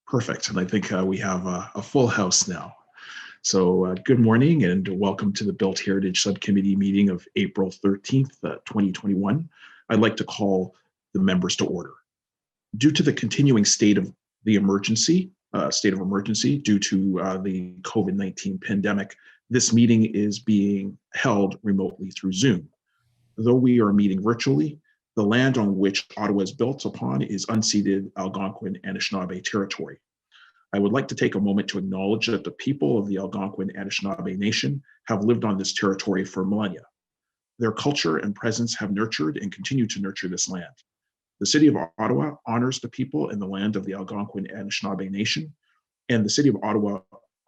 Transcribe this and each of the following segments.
Perfect. And I think we have a full house now. So good morning and welcome to the Built Heritage Subcommittee meeting of April 13th, 2021. I'd like to call the members to order. Due to the continuing state of emergency due to the COVID-19 pandemic, this meeting is being held remotely through Zoom. Though we are meeting virtually, the land on which Ottawa is built upon is unceded Algonquin Anishinaabe territory. I would like to take a moment to acknowledge that the people of the Algonquin Anishinaabe Nation have lived on this territory for millennia. Their culture and presence have nurtured and continue to nurture this land. The City of Ottawa honors the people and the land of the Algonquin Anishinaabe Nation, and the City of Ottawa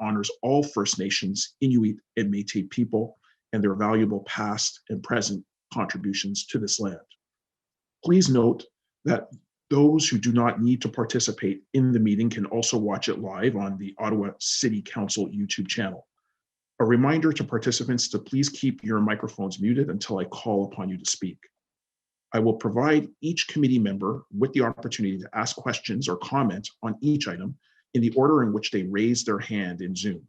honors all First Nations, Inuit, and Métis people and their valuable past and present contributions to this land. Please note that those who do not need to participate in the meeting can also watch it live on the Ottawa City Council YouTube channel. A reminder to participants to please keep your microphones muted until I call upon you to speak. I will provide each committee member with the opportunity to ask questions or comment on each item in the order in which they raise their hand in Zoom.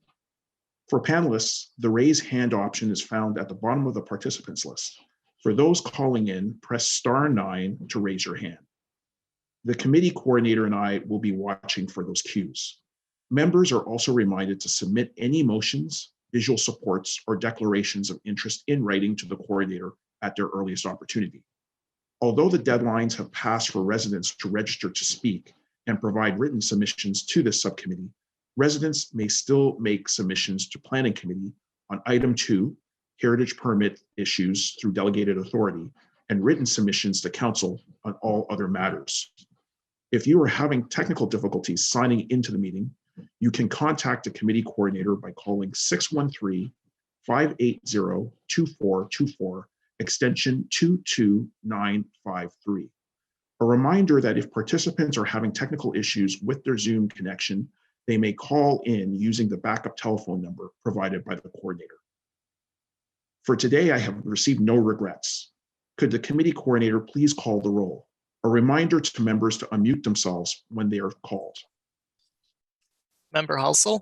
For panelists, the raise hand option is found at the bottom of the participants list. For those calling in, press *9 to raise your hand. The committee coordinator and I will be watching for those cues. Members are also reminded to submit any motions, visual supports, or declarations of interest in writing to the coordinator at their earliest opportunity. Although the deadlines have passed for residents to register to speak and provide written submissions to this subcommittee, residents may still make submissions to Planning Committee on Item 2, Heritage Permit issues through Delegated Authority, and written submissions to Council on all other matters. If you are having technical difficulties signing into the meeting, you can contact the committee coordinator by calling 613-580-2424, extension 22953. A reminder that if participants are having technical issues with their Zoom connection, they may call in using the backup telephone number provided by the coordinator. For today, I have received no regrets. Could the committee coordinator please call the roll? A reminder to members to unmute themselves when they are called. Member Hulsel.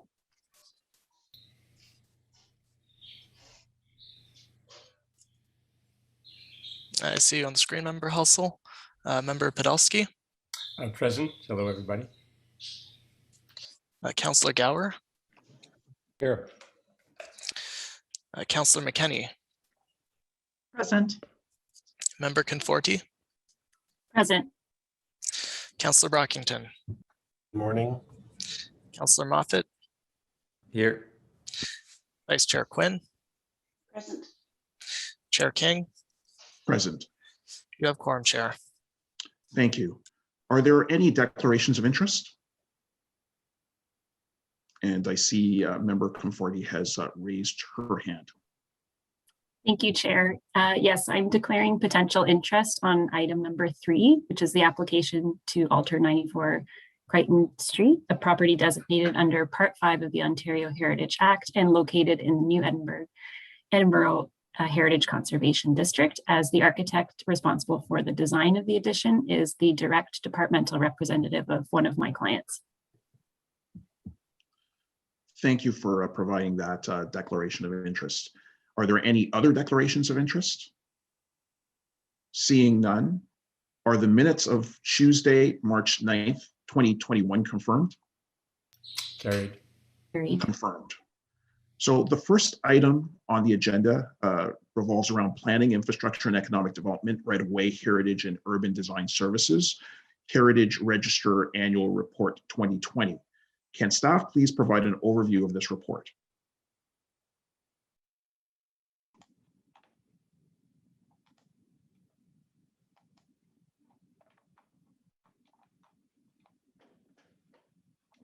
I see you on the screen, Member Hulsel. Member Podolsky. I'm present. Hello, everybody. Councillor Gower. Here. Councillor McKenney. Present. Member Conforti. Present. Councillor Brockington. Good morning. Councillor Moffat. Here. Vice Chair Quinn. Present. Chair King. Present. You have quorum, Chair. Thank you. Are there any declarations of interest? And I see Member Conforti has raised her hand. Thank you, Chair. Yes, I'm declaring potential interest on item number 3, which is the application to alter 94 Crichton Street, a property designated under Part 5 of the Ontario Heritage Act and located in the New Edinburgh Heritage Conservation District, as the architect responsible for the design of the addition is the direct departmental representative of one of my clients. Thank you for providing that declaration of interest. Are there any other declarations of interest? Seeing none, are the minutes of Tuesday, March 9th, 2021 confirmed? Carried. Carried. Confirmed. So the first item on the agenda revolves around planning, infrastructure, and economic development, right-of-way, heritage, and urban design services, Heritage Register Annual Report 2020. Can staff please provide an overview of this report?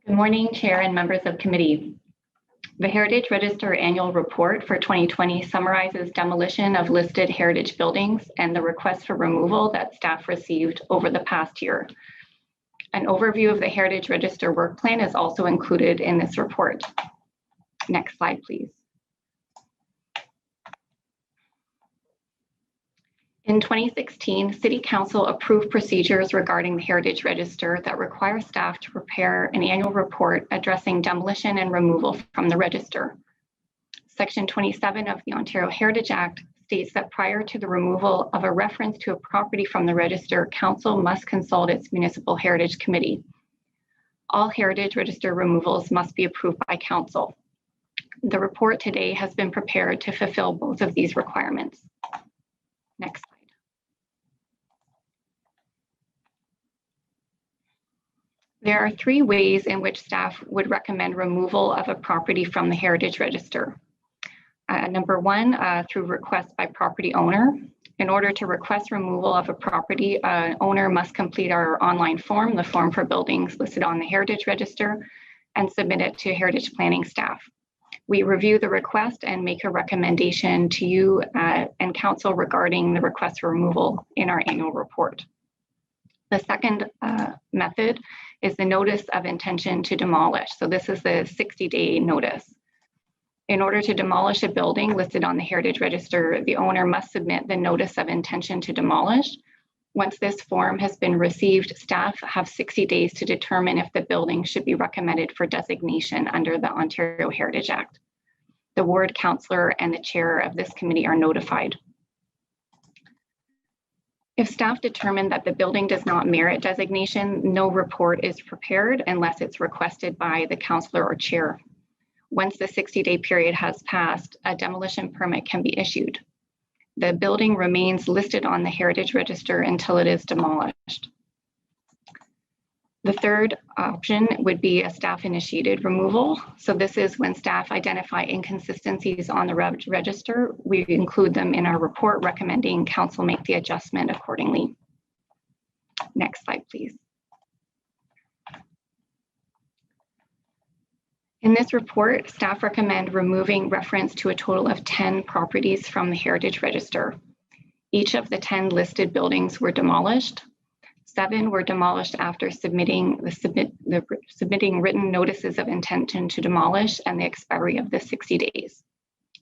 Good morning, Chair and members of committee. The Heritage Register Annual Report for 2020 summarizes demolition of listed heritage buildings and the request for removal that staff received over the past year. An overview of the Heritage Register work plan is also included in this report. Next slide, please. In In 2016, City Council approved procedures regarding the Heritage Register that require staff to prepare an annual report addressing demolition and removal from the register. Section 27 of the Ontario Heritage Act states that prior to the removal of a reference to a property from the register, Council must consult its Municipal Heritage Committee. All Heritage Register removals must be approved by Council. The report today has been prepared to fulfill both of these requirements. Next slide. There are 3 ways in which staff would recommend removal of a property from the Heritage Register. Number 1, through request by property owner. In order to request removal of a property, an owner must complete our online form, the form for buildings listed on the Heritage Register, and submit it to Heritage Planning staff. We review the request and make a recommendation to you and Council regarding the request for removal in our annual report. The second method is the notice of intention to demolish. So this is the 60-day notice. In order to demolish a building listed on the Heritage Register, the owner must submit the notice of intention to demolish. Once this form has been received, staff have 60 days to determine if the building should be recommended for designation under the Ontario Heritage Act. The ward councillor and the chair of this committee are notified. If staff determine that the building does not merit designation, no report is prepared unless it's requested by the councillor or chair. Once the 60-day period has passed, a demolition permit can be issued. The building remains listed on the Heritage Register until it is demolished. The third option would be a staff-initiated removal. So this is when staff identify inconsistencies on the register. We include them in our report, recommending council make the adjustment accordingly. Next slide, please. In this report, staff recommend removing reference to a total of 10 properties from the Heritage Register. Each of the 10 listed buildings were demolished. 7 were demolished after submitting written notices of intention to demolish and the expiry of the 60 days.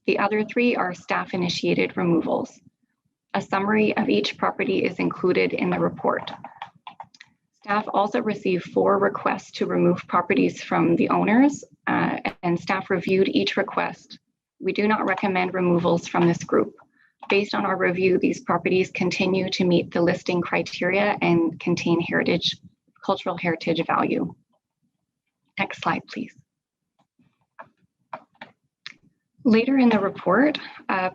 The other 3 are staff-initiated removals. A summary of each property is included in the report. Staff also received 4 requests to remove properties from the owners, and staff reviewed each request. We do not recommend removals from this group. Based on our review, these properties continue to meet the listing criteria and contain cultural heritage value. Next slide, please. Later in the report,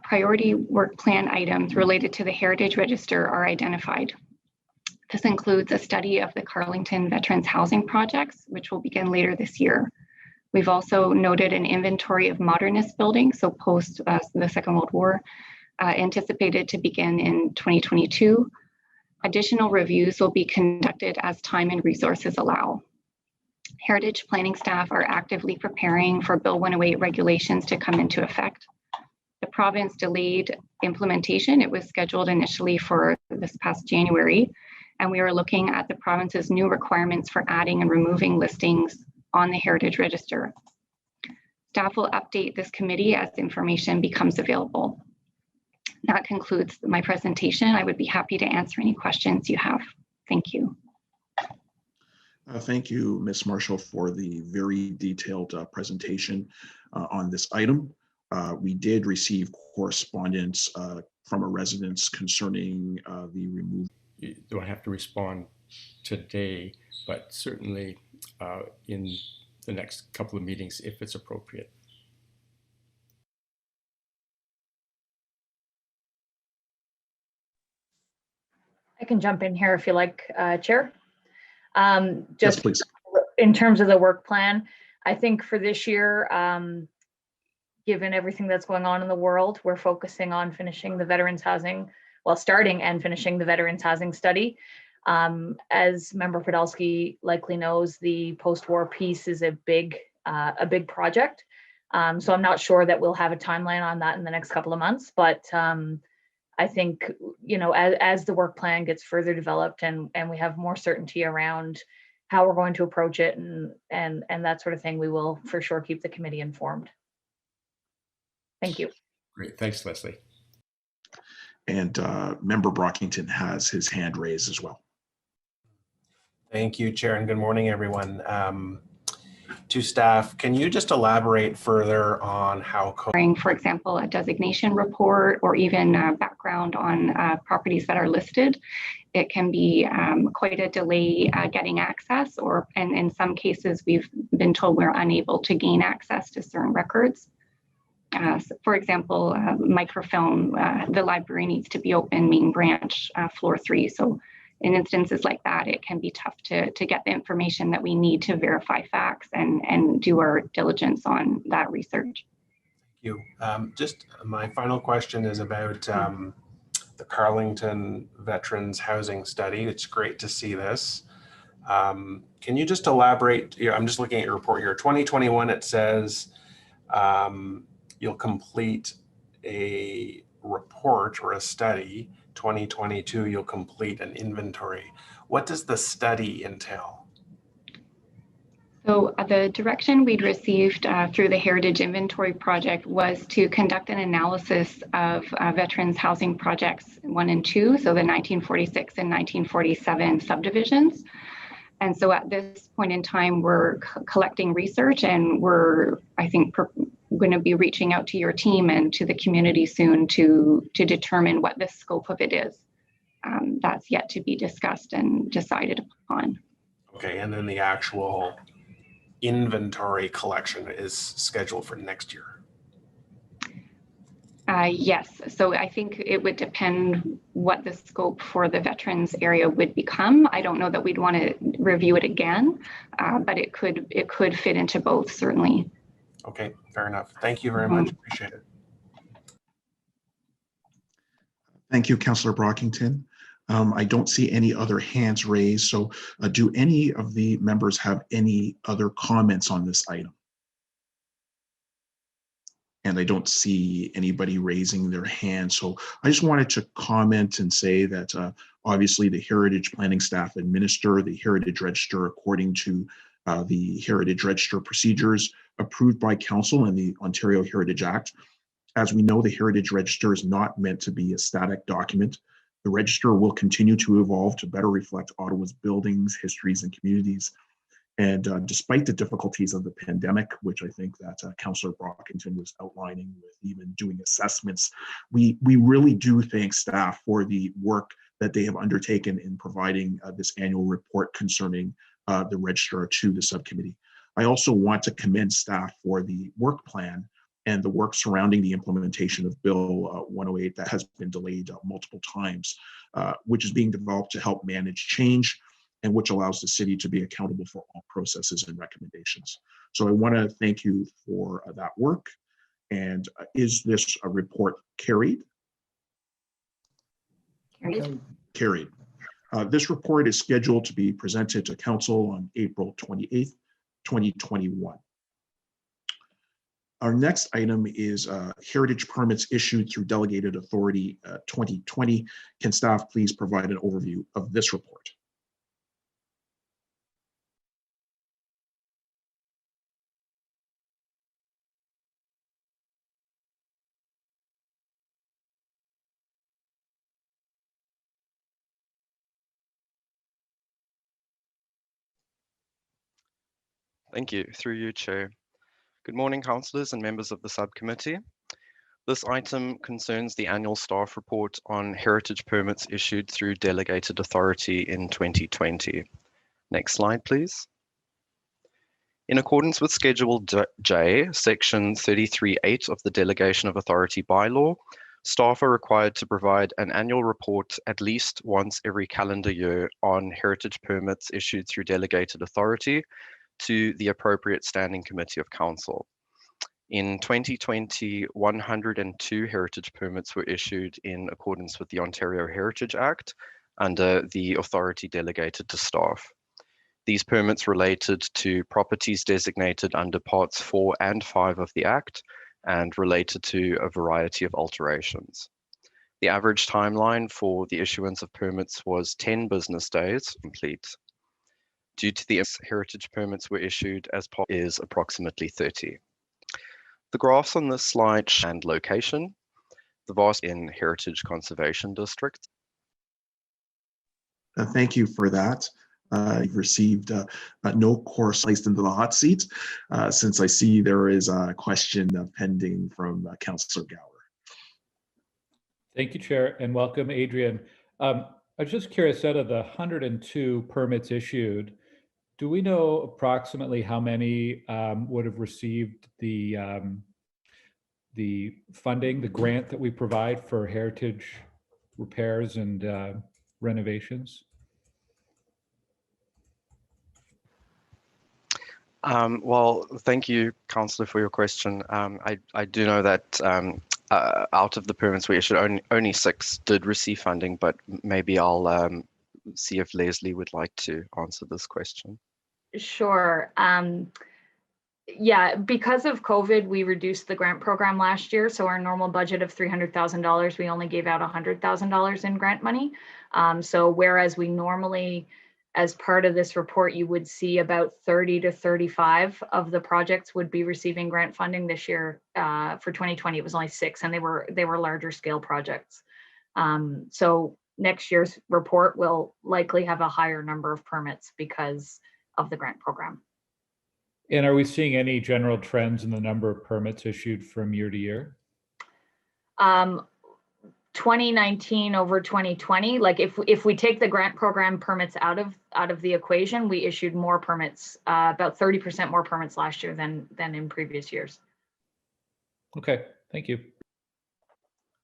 priority work plan items related to the Heritage Register are identified. This includes a study of the Carlington Veterans Housing projects, which will begin later this year. We've also noted an inventory of modernist buildings, so post the Second World War, anticipated to begin in 2022. Additional reviews will be conducted as time and resources allow. Heritage planning staff are actively preparing for Bill 108 regulations to come into effect. The province delayed implementation. It was scheduled initially for this past January, and we are looking at the province's new requirements for adding and removing listings on the Heritage Register. Staff will update this committee as information becomes available. That concludes my presentation. I would be happy to answer any questions you have. Thank you. Thank you, Ms. Marshall, for the very detailed presentation on this item. We did receive correspondence from a residence concerning the removal. You don't have to respond today, but certainly in the next couple of meetings if it's appropriate. I can jump in here if you like, Chair. Just Yes, please. In terms of the work plan, I think for this year, given everything that's going on in the world, we're focusing on finishing the veterans housing, well, starting and finishing the veterans housing study. As Member Podolsky likely knows, the post-war piece is a big project. So I'm not sure that we'll have a timeline on that in the next couple of months, but I think, you know, as the work plan gets further developed and we have more certainty around how we're going to approach it and that sort of thing, we will for sure keep the committee informed. Thank you. Great, thanks, Leslie. And Member Brockington has his hand raised as well. Thank you, Chair, and good morning, everyone. To staff, can you just elaborate further on how, for example, a designation report or even background on properties that are listed? It can be quite a delay getting access, and in some cases, we've been told we're unable to gain access to certain records. So for example, microfilm, the library needs to be open, main branch, floor 3. So in instances like that, it can be tough to get the information that we need to verify facts and do our diligence on that research. Thank you. Just my final question is about the Carlington Veterans Housing Study. It's great to see this. Can you just elaborate? I'm just looking at your report here. 2021, it says you'll complete a report or a study. 2022, you'll complete an inventory. What does the study entail? So the direction we'd received through the Heritage Inventory Project was to conduct an analysis of Veterans Housing Projects 1 and 2, so the 1946 and 1947 subdivisions. And so at this point in time, we're collecting research, and we're, I think, going to be reaching out to your team and to the community soon to determine what the scope of it is. That's yet to be discussed and decided upon. Okay, and then the actual inventory collection is scheduled for next year. Yes, so I think it would depend what the scope for the veterans area would become. I don't know that we'd want to review it again, but it could fit into both, certainly. Okay, fair enough. Thank you very much. Appreciate it. Thank you, Councillor Brockington. I don't see any other hands raised. So do any of the members have any other comments on this item? And I don't see anybody raising their hand. So I just wanted to comment and say that obviously the Heritage Planning staff administer the Heritage Register according to the Heritage Register procedures approved by Council and the Ontario Heritage Act. As we know, the Heritage Register is not meant to be a static document. The Register will continue to evolve to better reflect Ottawa's buildings, histories, and communities. And despite the difficulties of the pandemic, which I think that Councillor Brockington was outlining with even doing assessments, we really do thank staff for the work that they have undertaken in providing this annual report concerning the Register to the subcommittee. I also want to commend staff for the work plan and the work surrounding the implementation of Bill 108 that has been delayed multiple times, which is being developed to help manage change and which allows the city to be accountable for all processes and recommendations. So I want to thank you for that work. And is this a report carried? Carried. Carried. This report is scheduled to be presented to Council on April 28th, 2021. Our next item is heritage permits issued through Delegated Authority 2020. Can staff please provide an overview of this report? Thank you. Through you, Chair. Good morning, councillors and members of the subcommittee. This item concerns the annual staff report on heritage permits issued through Delegated Authority in 2020. Next slide, please. In accordance with Schedule J, Section 33(8) of the Delegation of Authority bylaw, staff are required to provide an annual report at least once every calendar year on heritage permits issued through Delegated Authority to the appropriate Standing Committee of Council. In 2020, 102 heritage permits were issued in accordance with the Ontario Heritage Act under the authority delegated to staff. These permits related to properties designated under Parts 4 and 5 of the Act and related to a variety of alterations. The average timeline for the issuance of permits was 10 business days complete. Due to the heritage permits were issued as part is approximately 30. The graphs on this slide and location. the vast in Heritage Conservation District. Thank you for that. You've received no course placed into the hot seat, since I see there is a question pending from Councillor Gower. Thank you, Chair, and welcome, Adrian. I was just curious, out of the 102 permits issued, do we know approximately how many would have received the funding, the grant that we provide for heritage repairs and renovations? Well, thank you, Councillor, for your question. I do know that out of the permits we issued, only 6 did receive funding, but maybe I'll see if Leslie would like to answer this question. Sure. Yeah, because of COVID, we reduced the grant program last year. So our normal budget of $300,000, we only gave out $100,000 in grant money. So whereas we normally, as part of this report, you would see about 30 to 35 of the projects would be receiving grant funding this year. For 2020, it was only 6, and they were larger scale projects. So next year's report will likely have a higher number of permits because of the grant program. And are we seeing any general trends in the number of permits issued from year to year? 2019 over 2020, like if we take the grant program permits out of the equation, we issued more permits, about 30% more permits last year than in previous years. Okay, thank you.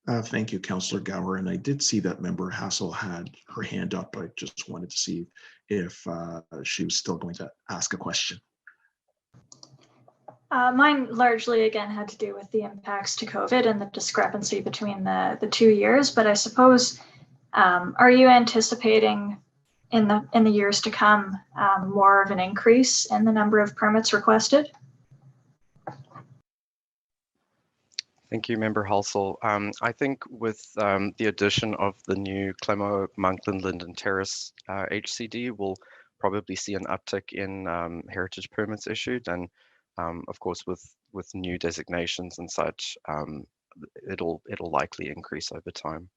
Thank you, Councillor Gower. And I did see that Member Hassel had her hand up. I just wanted to see if she was still going to ask a question. Mine largely, again, had to do with the impacts to COVID and the discrepancy between the 2 years. But I suppose, are you anticipating in the years to come more of an increase in the number of permits requested? Thank you, Member Halsall. I think with the addition of the new Clemo, Monkland, Linden Terrace HCD, we'll probably see an uptick in heritage permits issued, and of course, with new designations and such, it'll likely increase over time.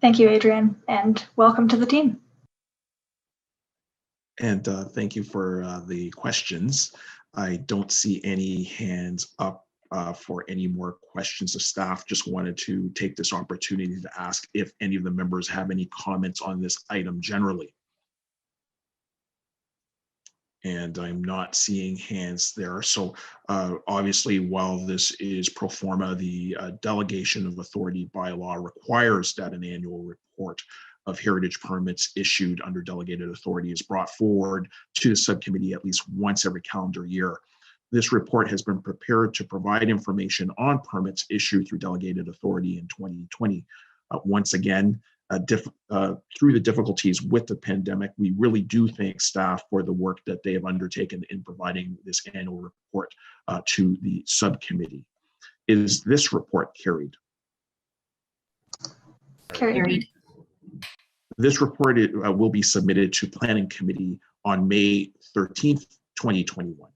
Thank you, Adrian, and welcome to the team. And thank you for the questions. I don't see any hands up for any more questions of staff. Just wanted to take this opportunity to ask if any of the members have any comments on this item generally. And I'm not seeing hands there. So obviously, while this is pro forma, the delegation of authority bylaw requires that an annual report of heritage permits issued under delegated authority is brought forward to the subcommittee at least once every calendar year. This report has been prepared to provide information on permits issued through delegated authority in 2020. Once again, through the difficulties with the pandemic, we really do thank staff for the work that they have undertaken in providing this annual report to the subcommittee. Is this report carried? Carried. This report will be submitted to Planning Committee on May 13th, 2021.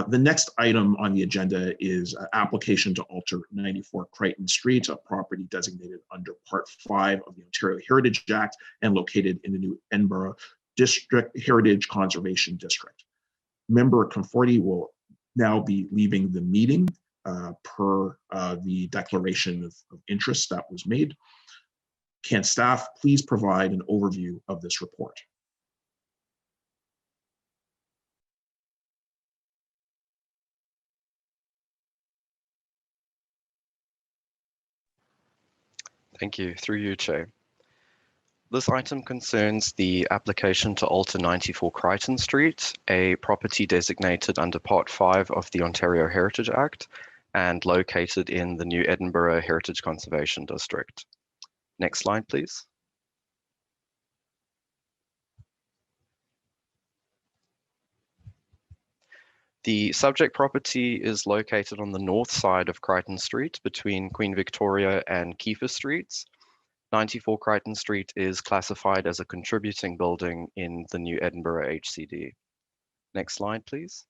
The next item on the agenda is application to alter 94 Crichton Street, a property designated under Part 5 of the Ontario Heritage Act and located in the new Edinburgh District Heritage Conservation District. Member Conforti will now be leaving the meeting per the declaration of interest that was made. Can staff please provide an overview of this report? Thank you. Through you, Chair. This item concerns the application to alter 94 Crichton Street, a property designated under Part 5 of the Ontario Heritage Act and located in the new Edinburgh Heritage Conservation District. Next slide, please. The subject property is located on the north side of Crichton Street between Queen Victoria and Kiefer Streets. 94 Crichton Street is classified as a contributing building in the new Edinburgh HCD. Next slide, please.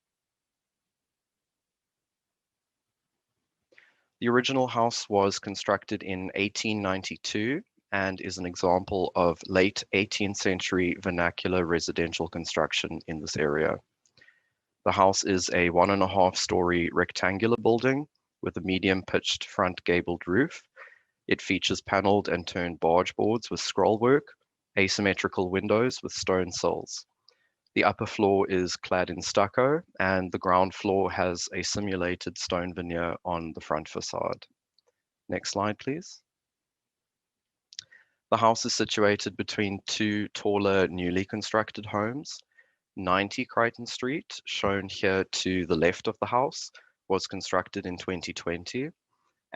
The original house was constructed in 1892 and is an example of late 18th century vernacular residential construction in this area. The house is a 1.5-story rectangular building with a medium pitched front gabled roof. It features paneled and turned barge boards with scrollwork, asymmetrical windows with stone sills. The upper floor is clad in stucco and the ground floor has a simulated stone veneer on the front facade. Next slide, please. The house is situated between two taller newly constructed homes. 90 Crichton Street, shown here to the left of the house, was constructed in 2020,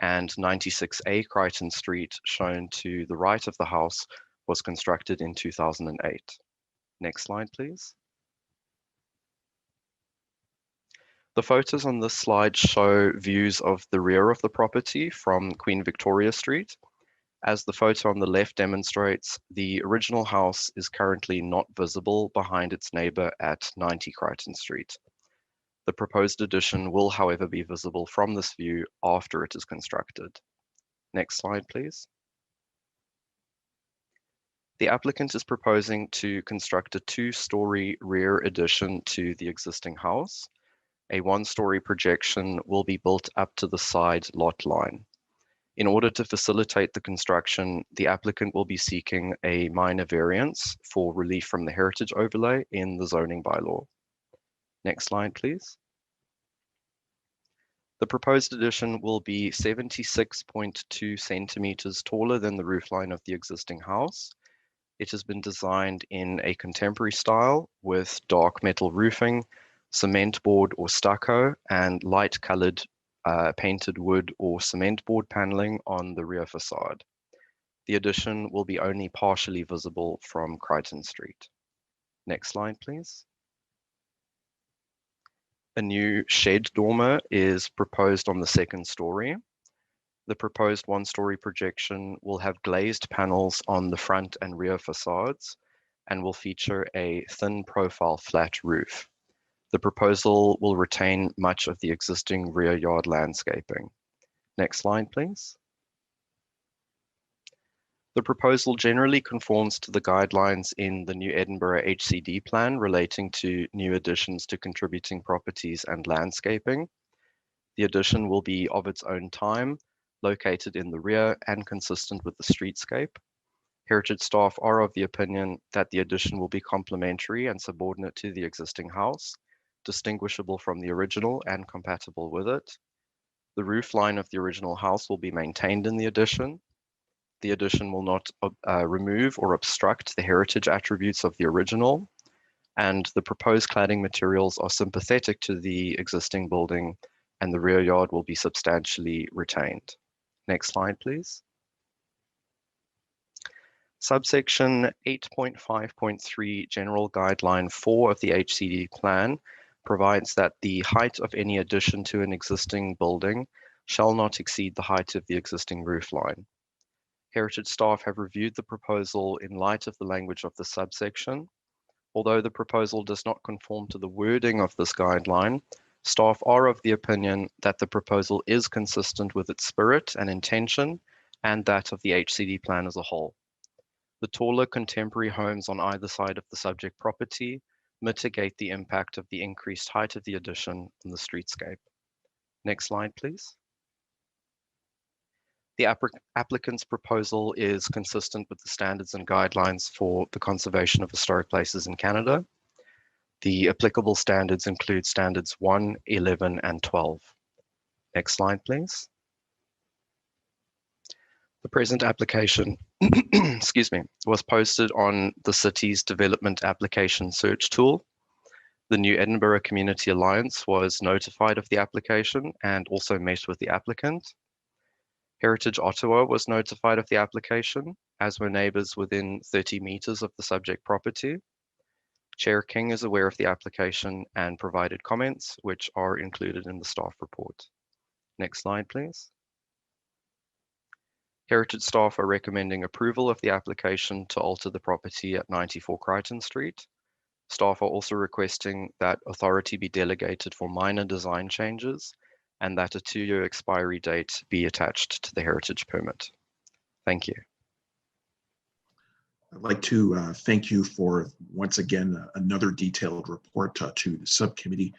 and 96A Crichton Street, shown to the right of the house, was constructed in 2008. Next slide, please. The photos on this slide show views of the rear of the property from Queen Victoria Street. As the photo on the left demonstrates, the original house is currently not visible behind its neighbour at 90 Crichton Street. The proposed addition will, however, be visible from this view after it is constructed. Next slide, please. The applicant is proposing to construct a 2-story rear addition to the existing house. A 1-story projection will be built up to the side lot line. In order to facilitate the construction, the applicant will be seeking a minor variance for relief from the heritage overlay in the zoning bylaw. Next slide, please. The proposed addition will be 76.2 centimeters taller than the roofline of the existing house. It has been designed in a contemporary style with dark metal roofing, cement board or stucco, and light colored painted wood or cement board paneling on the rear facade. The addition will be only partially visible from Crichton Street. Next slide, please. A new shed dormer is proposed on the 2nd story. The proposed 1-story projection will have glazed panels on the front and rear facades and will feature a thin profile flat roof. The proposal will retain much of the existing rear yard landscaping. Next slide, please. The proposal generally conforms to the guidelines in the new Edinburgh HCD plan relating to new additions to contributing properties and landscaping. The addition will be of its own time, located in the rear and consistent with the streetscape. Heritage staff are of the opinion that the addition will be complementary and subordinate to the existing house, distinguishable from the original and compatible with it. The roof line of the original house will be maintained in the addition. The addition will not remove or obstruct the heritage attributes of the original, and the proposed cladding materials are sympathetic to the existing building, and the rear yard will be substantially retained. Next slide, please. Subsection 8.5.3 General Guideline 4 of the HCD plan provides that the height of any addition to an existing building shall not exceed the height of the existing roof line. Heritage staff have reviewed the proposal in light of the language of the subsection. Although the proposal does not conform to the wording of this guideline, staff are of the opinion that the proposal is consistent with its spirit and intention and that of the HCD plan as a whole. The taller contemporary homes on either side of the subject property mitigate the impact of the increased height of the addition on the streetscape. Next slide, please. The applicant's proposal is consistent with the standards and guidelines for the conservation of historic places in Canada. The applicable standards include standards 1, 11, and 12. Next slide, please. The present application excuse me, was posted on the city's development application search tool. The New Edinburgh Community Alliance was notified of the application and also met with the applicant. Heritage Ottawa was notified of the application, as were neighbours within 30 metres of the subject property. Chair King is aware of the application and provided comments, which are included in the staff report. Next slide, please. Heritage staff are recommending approval of the application to alter the property at 94 Crichton Street. Staff are also requesting that authority be delegated for minor design changes and that a 2-year expiry date be attached to the heritage permit. Thank you. I'd like to thank you for, once again, another detailed report to the subcommittee.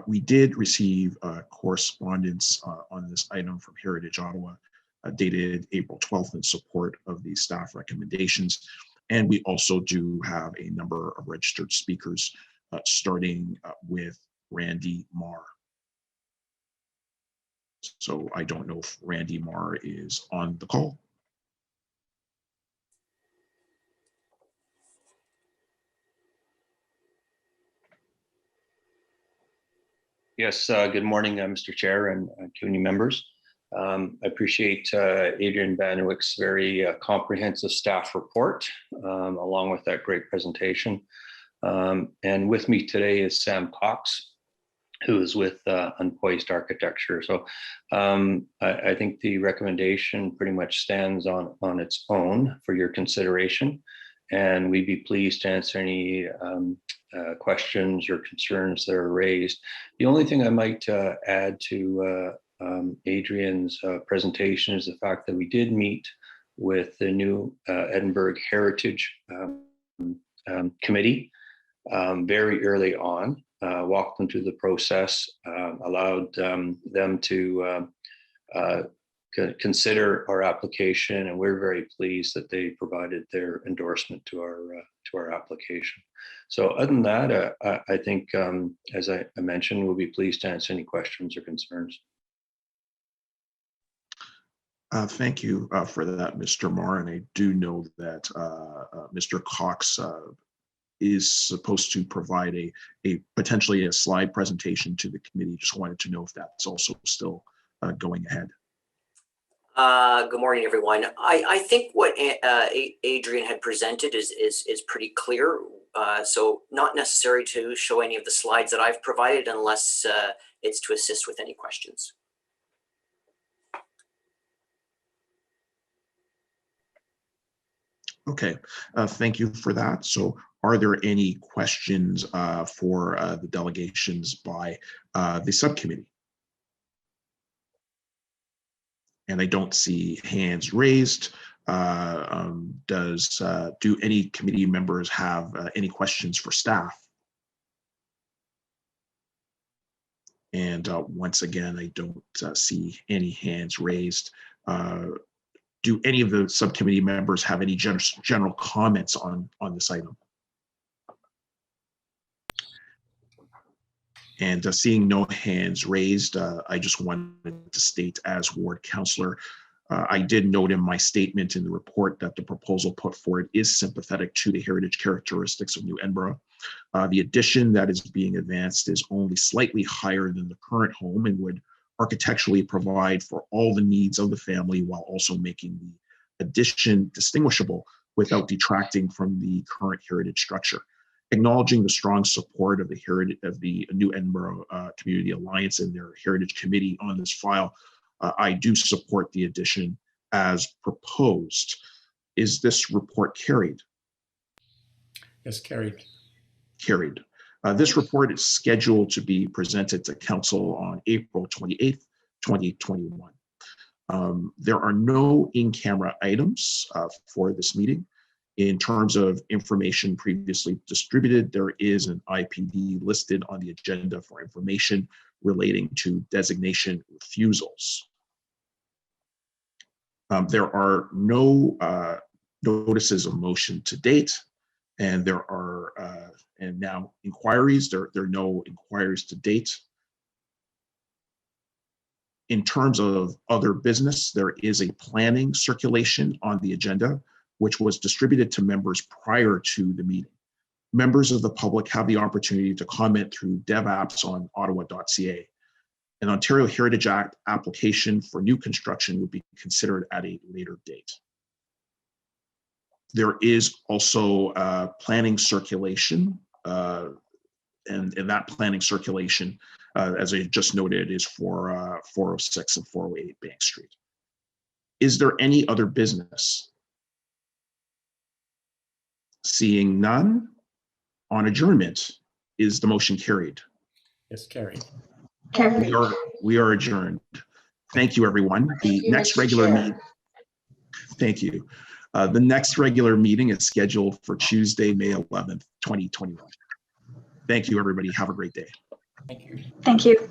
We did receive correspondence on this item from Heritage Ottawa, dated April 12th, in support of the staff recommendations. And we also do have a number of registered speakers, starting with Randy Marr. So I don't know if Randy Marr is on the call. Yes, good morning, Mr. Chair and community members. I appreciate Adrian Vanderwick's very comprehensive staff report, along with that great presentation. And with me today is Sam Cox, who is with Unpoised Architecture. So I think the recommendation pretty much stands on its own for your consideration. And we'd be pleased to answer any questions or concerns that are raised. The only thing I might add to Adrian's presentation is the fact that we did meet with the new Edinburgh Heritage Committee very early on, walked them through the process, allowed them to consider our application, and we're very pleased that they provided their endorsement to our application. So other than that, I think, as I mentioned, we'll be pleased to answer any questions or concerns. Thank you for that, Mr. Marr. And I do know that Mr. Cox is supposed to provide a potentially a slide presentation to the committee. Just wanted to know if that's also still going ahead. Good morning, everyone. I think what Adrian had presented is pretty clear. So not necessary to show any of the slides that I've provided unless it's to assist with any questions. Okay, thank you for that. So are there any questions for the delegations by the subcommittee? And I don't see hands raised. Do any committee members have any questions for staff? And once again, I don't see any hands raised. Do any of the subcommittee members have any general comments on this item? And seeing no hands raised, I just wanted to state as ward councillor, I did note in my statement in the report that the proposal put forward is sympathetic to the heritage characteristics of New Edinburgh. The addition that is being advanced is only slightly higher than the current home and would architecturally provide for all the needs of the family while also making the addition distinguishable without detracting from the current heritage structure. Acknowledging the strong support of the New Edinburgh Community Alliance and their Heritage Committee on this file, I do support the addition as proposed. Is this report carried? Yes, carried. Carried. This report is scheduled to be presented to Council on April 28th, 2021. There are no in-camera items for this meeting. In terms of information previously distributed, there is an IPD listed on the agenda for information relating to designation refusals. There are no notices of motion to date, and there are and now inquiries. There are no inquiries to date. In terms of other business, there is a planning circulation on the agenda, which was distributed to members prior to the meeting. Members of the public have the opportunity to comment through DevApps on ottawa.ca. An Ontario Heritage Act application for new construction would be considered at a later date. There is also planning circulation, and that planning circulation, as I just noted, is for 406 and 408 Bank Street. Is there any other business? Seeing none, on adjournment, is the motion carried? Yes, carried. Okay. We are adjourned. Thank you, everyone. The next regular meeting. Thank you. The next regular meeting is scheduled for Tuesday, May 11th, 2021. Thank you, everybody. Have a great day. Thank you.